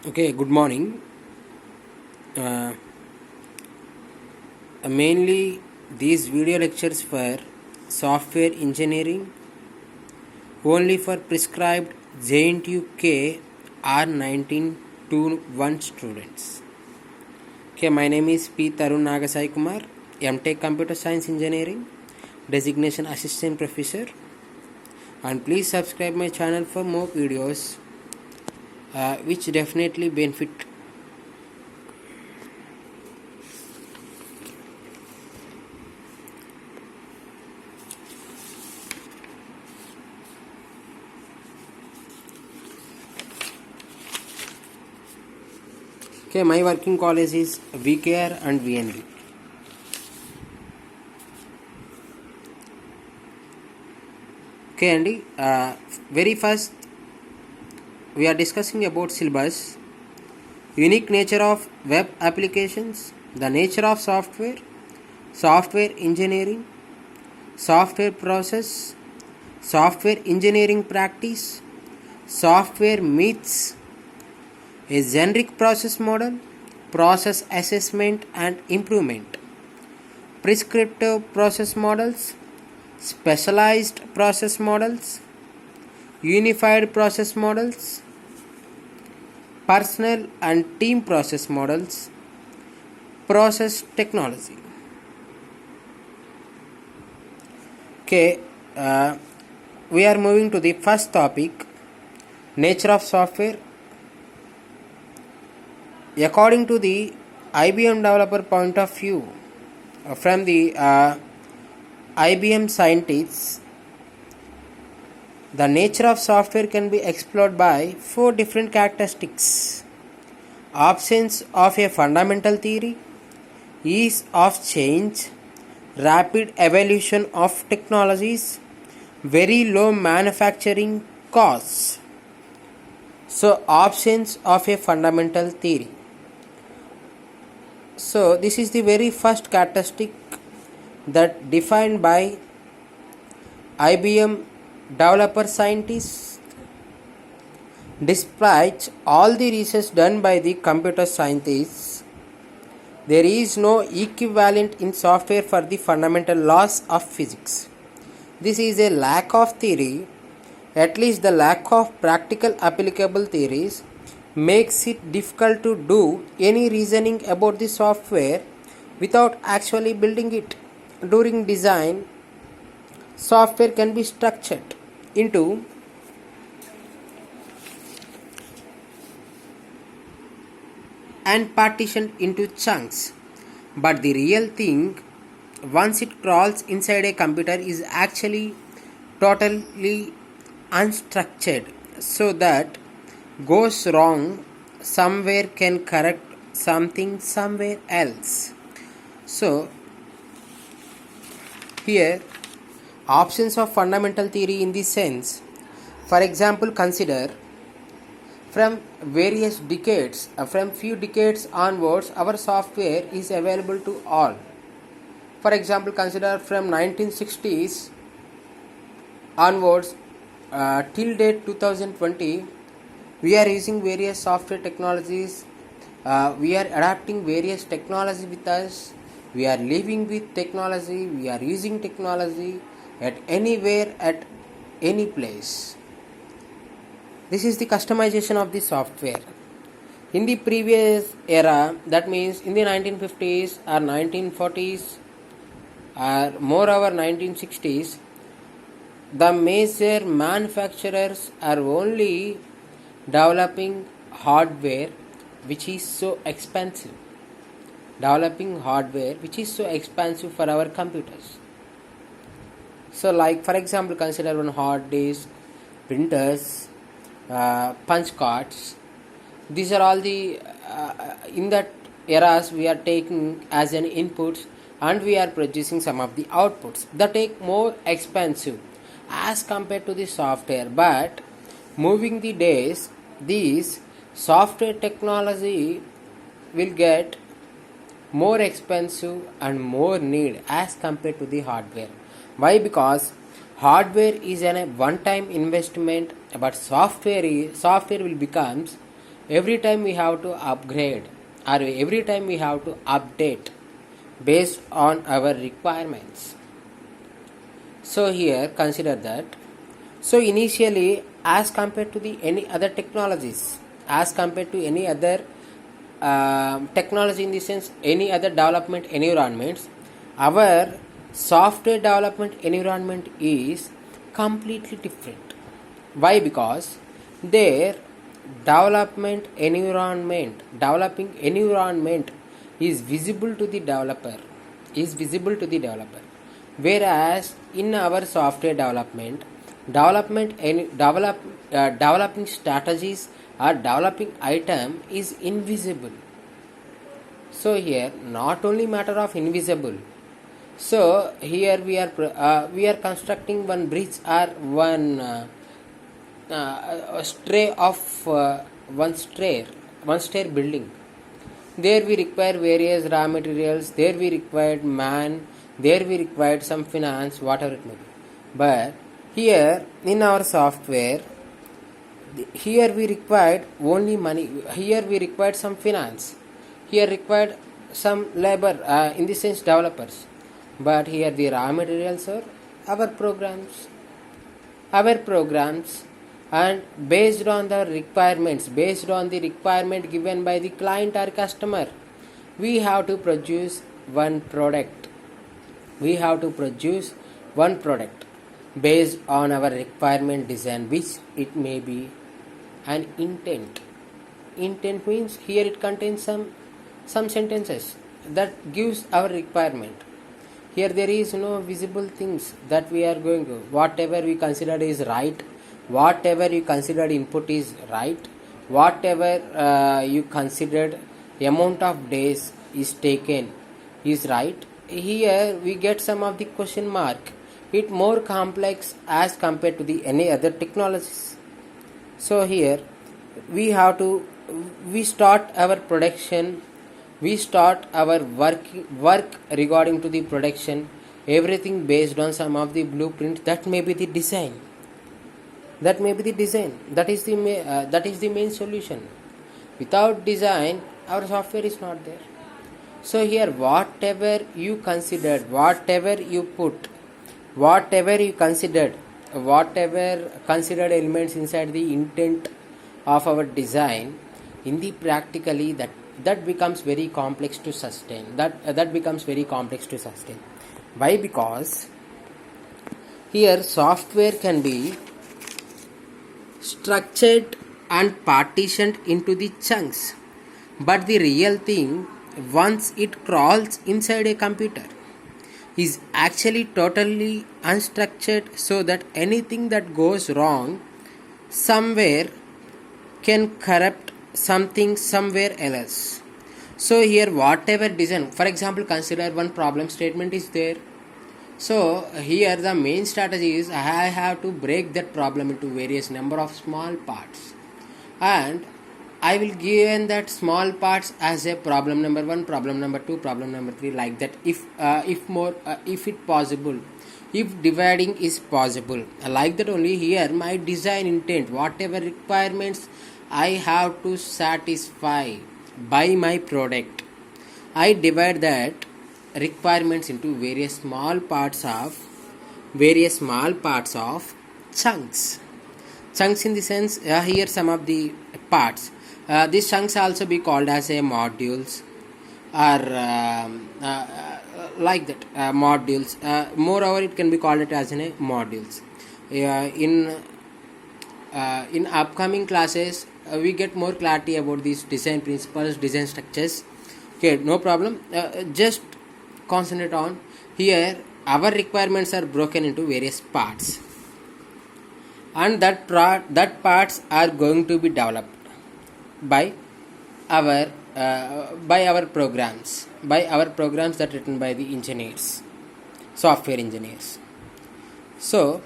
Okay, good morning. Uh, Mainly these video lectures for software engineering only for prescribed JNTUK R19 to 1 students. Okay, my name is P. Tarun Nagasai Kumar, MTech Computer Science Engineering, Designation Assistant Professor, and please subscribe my channel for more videos which definitely benefit. Okay, my working college is VKR and VNV. Okay, Andy. Very first, we are discussing about syllabus, unique nature of web applications, the nature of software, software engineering, software process, software engineering practice, software myths, a generic process model, process assessment and improvement, prescriptive process models, specialized process models, unified process models, personal and team process models, process technology. Okay, we are moving to the first topic, nature of software. According to the IBM developer point of view, from the IBM scientists, the nature of software can be explored by four different characteristics: absence of a fundamental theory, ease of change, rapid evolution of technologies, very low manufacturing costs. So, absence of a fundamental theory. So, this is the very first characteristic that defined by IBM developer scientists. Despite all the research done by the computer scientists, there is no equivalent in software for the fundamental laws of physics. This is a lack of theory, at least the lack of practical applicable theories makes it difficult to do any reasoning about the software without actually building it. During design, software can be structured into and partitioned into chunks, but the real thing, once it crawls inside a computer, is actually totally unstructured, so that goes wrong somewhere can correct something somewhere else. So here, options of fundamental theory in this sense, for example, consider from various decades, from few decades onwards, our software is available to all. For example, consider from 1960s onwards till date 2020, we are using various software technologies. We are adapting various technology with us. We are living with technology. We are using technology at anywhere, at any place. This is the customization of the software. In the previous era, that means in the 1950s or 1940s or moreover 1960s, the major manufacturers are only developing hardware which is so expensive. Developing hardware which is so expensive for our computers. So, like for example, consider one hard disk, printers, punch cards. These are all the in that eras we are taking as an inputs, and we are producing some of the outputs that take more expensive as compared to the software. But moving the days, these software technology will get more expensive and more need as compared to the hardware. Why? Because hardware is a one time investment, but software will becomes every time we have to upgrade, or every time we have to update based on our requirements. So here consider that. So initially, as compared to the any other technologies, as compared to any other technology, in the sense any other development environments, our software development environment is completely different. Why? Because their developing environment is visible to the developer, whereas in our software developing strategies or developing item is invisible. So here not only matter of invisible. So here we are constructing one bridge or a stray of one stair building. There we require various raw materials, there we required man, there we required some finance, whatever it may be. But here in our software, here we required only money, here we required some finance, here required some labor, in the sense developers. But here the raw materials are our programs, and based on the requirement given by the client or customer, we have to produce one product. Based on our requirement design, which it may be an intent. Intent means here it contains some sentences that gives our requirement. Here there is no visible things that we are going to. Whatever we considered is right, whatever you considered input is right, whatever you considered amount of days is taken is right. Here we get some of the question mark. It more complex as compared to the any other technologies. So here we start our production, we start our work regarding to the production, everything based on some of the blueprint. That may be the design, that is the main solution. Without design, our software is not there. So here whatever you considered, whatever considered elements inside the intent of our design, in the practically that becomes very complex to sustain. Why? Because here software can be structured and partitioned into the chunks, but the real thing, once it crawls inside a computer, is actually totally unstructured, so that anything that goes wrong somewhere can corrupt something somewhere else. So here whatever design, for example, consider one problem statement is there. So here the main strategy is I have to break that problem into various number of small parts, and I will give that small parts as a problem number 1, problem number 2, problem number 3, like that. If it possible, if dividing is possible, like that only. Here my design intent, whatever requirements I have to satisfy by my product, I divide that requirements into various small parts of chunks. Chunks in the sense, here some of the parts. These chunks also be called as a modules, or like that, modules. Moreover, it can be called it as a modules. In upcoming classes, we get more clarity about these design principles, design structures. Okay, no problem. Just concentrate on here. Our requirements are broken into various parts, and that parts are going to be developed by our programs that written by the engineers, software engineers. So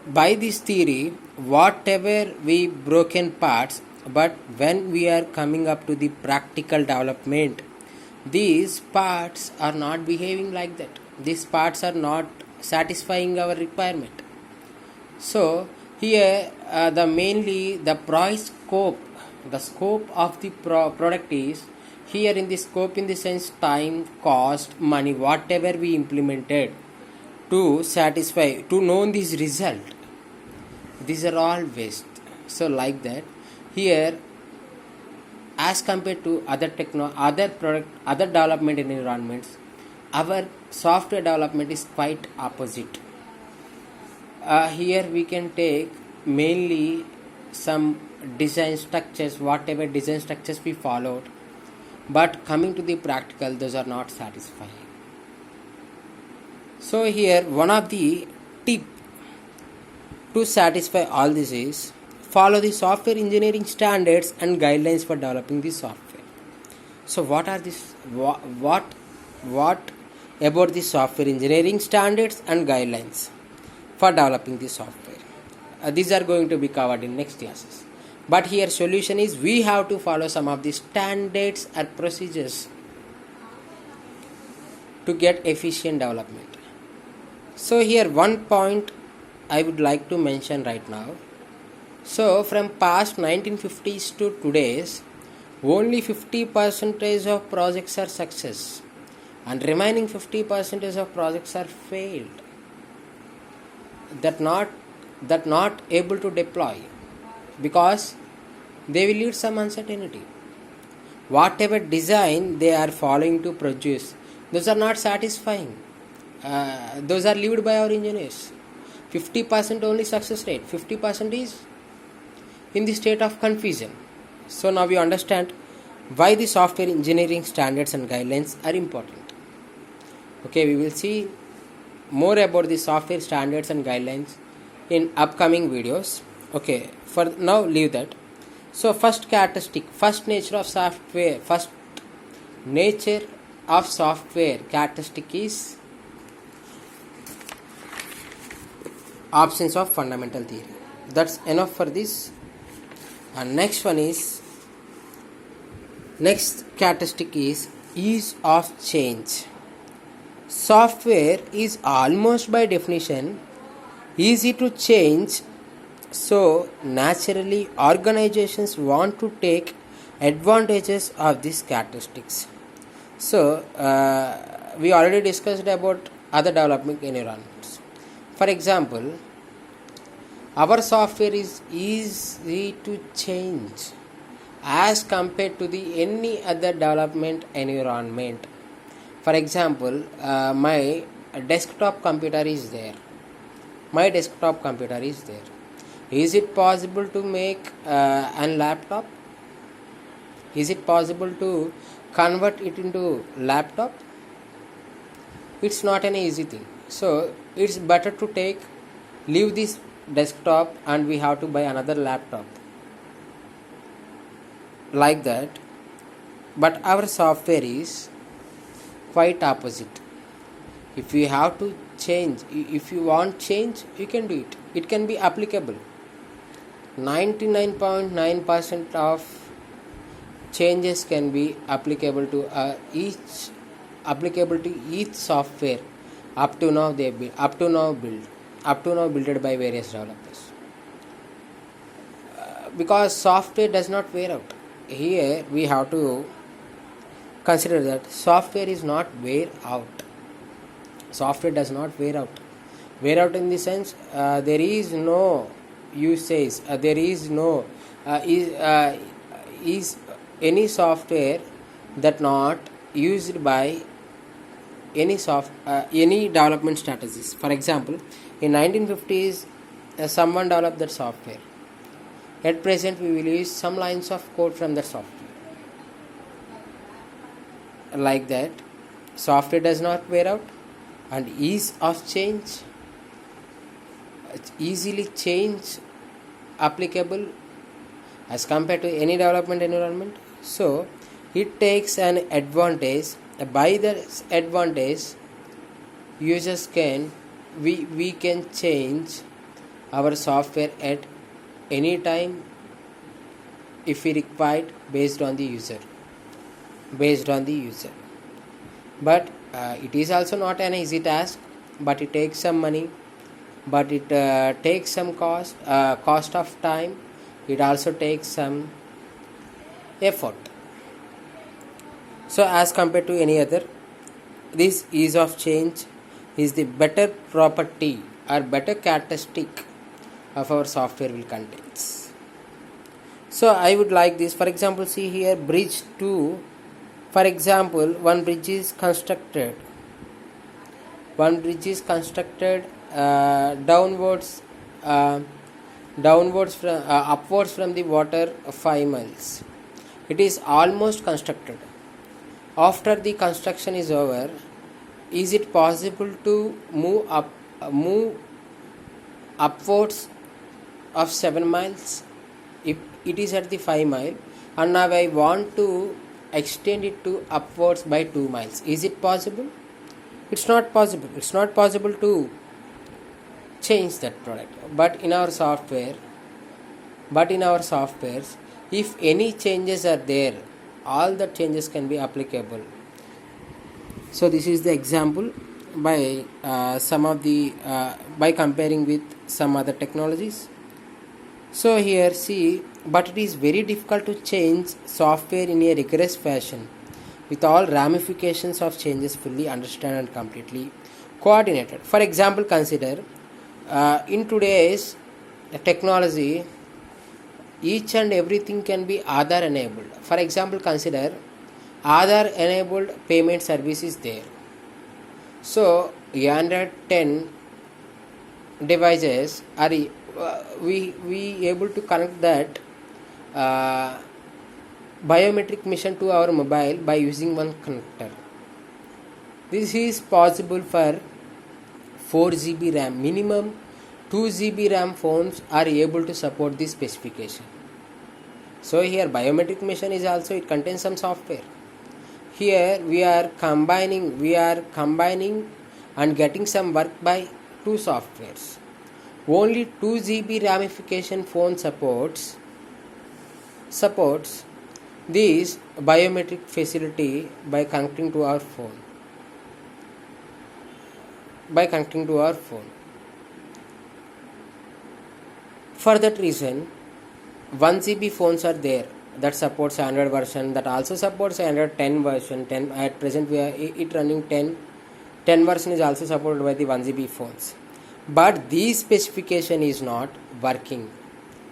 by this theory, whatever we broken parts, but when we are coming up to the practical development, these parts are not behaving like that. These parts are not satisfying our requirement. So here the price scope The scope of the product is here in the scope in the sense time, cost, money, whatever we implemented to satisfy, to know this result. These are all waste. So like that, here as compared to other product, other development environments, our software development is quite opposite. Here we can take mainly some design structures, whatever design structures we followed, but coming to the practical, those are not satisfying. So here one of the tip to satisfy all this is follow the software engineering standards and guidelines for developing the software. So what are this? What about the software engineering standards and guidelines for developing the software? These are going to be covered in next classes. But here solution is we have to follow some of the standards or procedures to get efficient development. So here one point I would like to mention right now. So from past 1950s to today's, only 50% of projects are success and remaining 50% of projects are failed, that not able to deploy because they will lead some uncertainty. Whatever design they are following to produce, those are not satisfying. Those are lived by our engineers. 50% only success rate, 50% is in the state of confusion. So now we understand why the software engineering standards and guidelines are important. Okay, we will see more about the software standards and guidelines in upcoming videos. Okay, for now leave that. So first characteristic, first nature of software characteristic is absence of fundamental theory. That's enough for this. And next characteristic is ease of change. Software is almost by definition easy to change, so naturally organizations want to take advantages of these characteristics. So we already discussed about other development environments. For example, our software is easy to change as compared to the any other development environment. For example, my desktop computer is there. Is it possible to make a laptop? Is it possible to convert it into laptop? It's not an easy thing. So it's better to leave this desktop and we have to buy another laptop. Like that. But our software is quite opposite. If you have to change, if you want change, you can do it. It can be applicable. 99.9% of changes can be applicable to each software up to now built by various developers. Because software does not wear out. Here we have to consider that software is not wear out. Software does not wear out. Wear out in the sense there is no usage. There is no is any software that not used by any development strategies. For example, in 1950s, someone developed that software. At present, we will use some lines of code from that software. Like that, software does not wear out, and ease of change, it's easily change applicable as compared to any development environment. So it takes an advantage. By this advantage, users can we can change our software at any time if we required based on the user. But it is also not an easy task, but it takes some money, but it takes some cost of time. It also takes some effort. So as compared to any other, this ease of change is the better property or better characteristic of our software will contains. So I would like this, for example, see here bridge 2. For example, one bridge is constructed downwards uh, upwards from the water 5 miles. It is almost constructed. After the construction is over, is it possible to move upwards of 7 miles? If it is at the 5 mile and now I want to extend it to upwards by 2 miles, is it possible? It's not possible. It's not possible to change that product. But in our softwares, if any changes are there, all the changes can be applicable. So this is the example by by comparing with some other technologies. So here see, but it is very difficult to change software in a rigorous fashion with all ramifications of changes fully understand and completely coordinated. For example, consider in today's technology, each and everything can be Aadhaar enabled. For example, consider Aadhaar enabled payment service is there. So Android 10 devices are we able to connect that biometric mission to our mobile by using one connector. This is possible for 4 GB RAM. Minimum 2 GB RAM phones are able to support this specification. So here biometric mission is also, it contains some software. Here we are combining and getting some work by two softwares. Only 2 GB ramification phone supports this biometric facility by connecting to our phone. For that reason, 1 GB phones are there that supports Android version, that also supports Android 10 version. 10 at present we are it running 10 version is also supported by the 1 GB phones. But this specification is not working.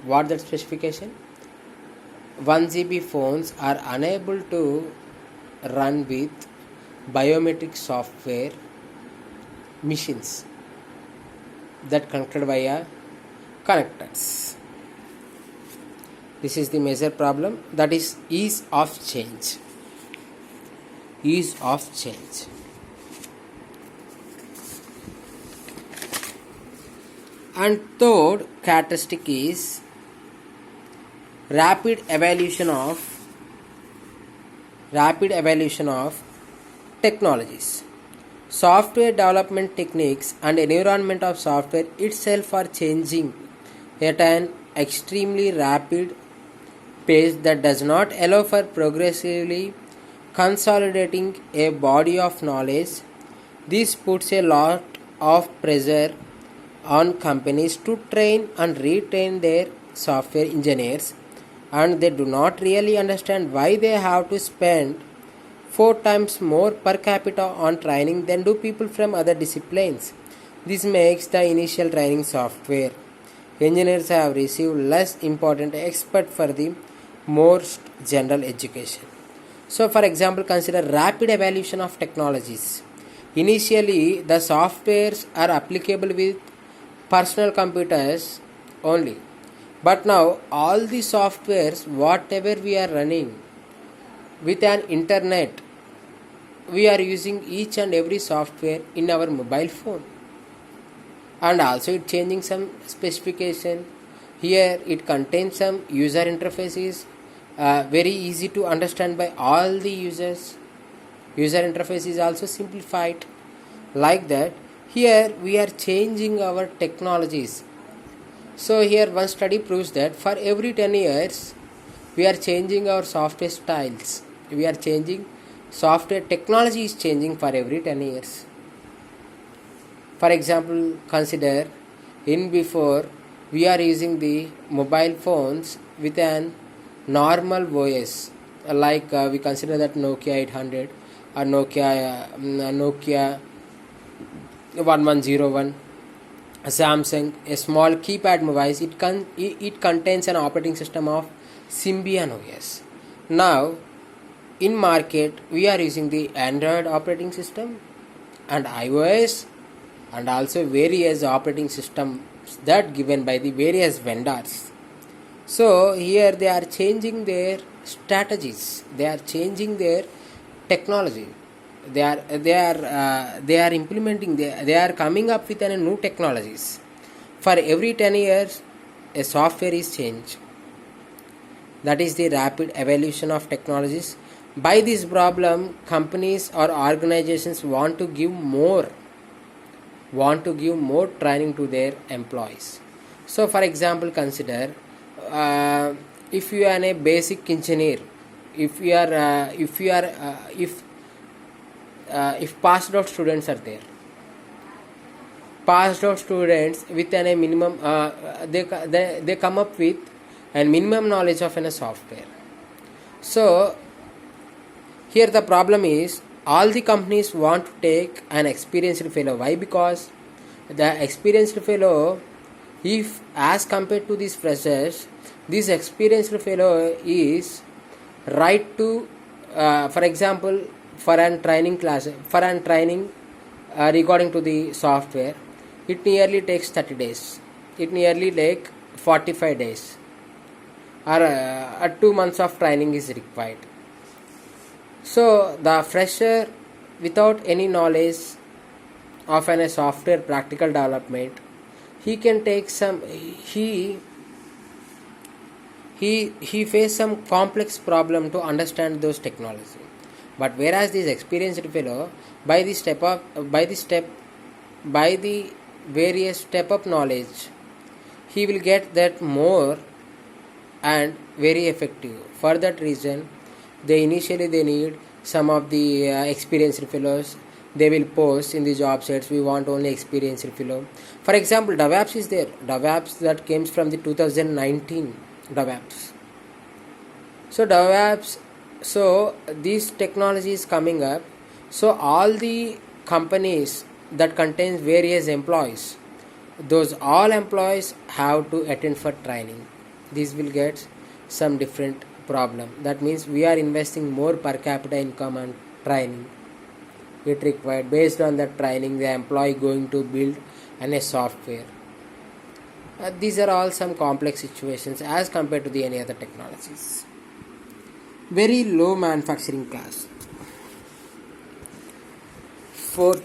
What that specification? 1 GB phones are unable to run with biometric software machines that connected via connectors. This is the major problem, that is ease of change. And third characteristic is rapid evolution of technologies. Software development techniques and environment of software itself are changing at an extremely rapid pace that does not allow for progressively consolidating a body of knowledge. This puts a lot of pressure on companies to train and retrain their software engineers, and they do not really understand why they have to spend 4 times more per capita on training than do people from other disciplines. This makes the initial training software engineers have received less important expert for the most general education. So for example, consider rapid evolution of technologies. Initially, the softwares are applicable with personal computers only. But now all the softwares, whatever we are running with an internet, we are using each and every software in our mobile phone. And also it changing some specification. Here it contains some user interfaces, very easy to understand by all the users. User interface is also simplified. Like that, here we are changing our technologies. So here one study proves that for every 10 years we are changing our software styles. We are changing software technology is changing for every 10 years. For example, consider in before we are using the mobile phones with an normal OS, like we consider that Nokia 800 or Nokia 1101, a Samsung, a small keypad device. It contains an operating system of Symbian OS. Now, in market, we are using the Android operating system and iOS, and also various operating systems that given by the various vendors. So here they are changing their strategies. They are changing their technology. They are implementing. They are coming up with new technologies. For every 10 years, a software is changed. That is the rapid evolution of technologies. By this problem, companies or organizations want to give more training to their employees. So for example, consider if you are a basic engineer, if passed out students are there, passed out students with a minimum they come up with a minimum knowledge of a software. So here the problem is all the companies want to take an experienced fellow. Why? Because the experienced fellow, if as compared to these freshers, this experienced fellow is right to for example, for an training regarding to the software, it nearly takes 30 days, it nearly take 45 days, or 2 months of training is required. So the fresher without any knowledge of a software practical development, he can take some he face some complex problem to understand those technology. But whereas this experienced fellow, by the various step up knowledge, he will get that more and very effective. For that reason, they need some of the experienced fellows. They will post in the job sites, we want only experienced fellow. For example, DevApps is there. DevApps that came from the 2019 DevApps. So this technology is coming up. So all the companies that contains various employees, those all employees have to attend for training. This will get some different problem. That means we are investing more per capita income and training. It required based on that training, the employee going to build a software. These are all some complex situations as compared to the any other technologies. Very low manufacturing class. Fourth,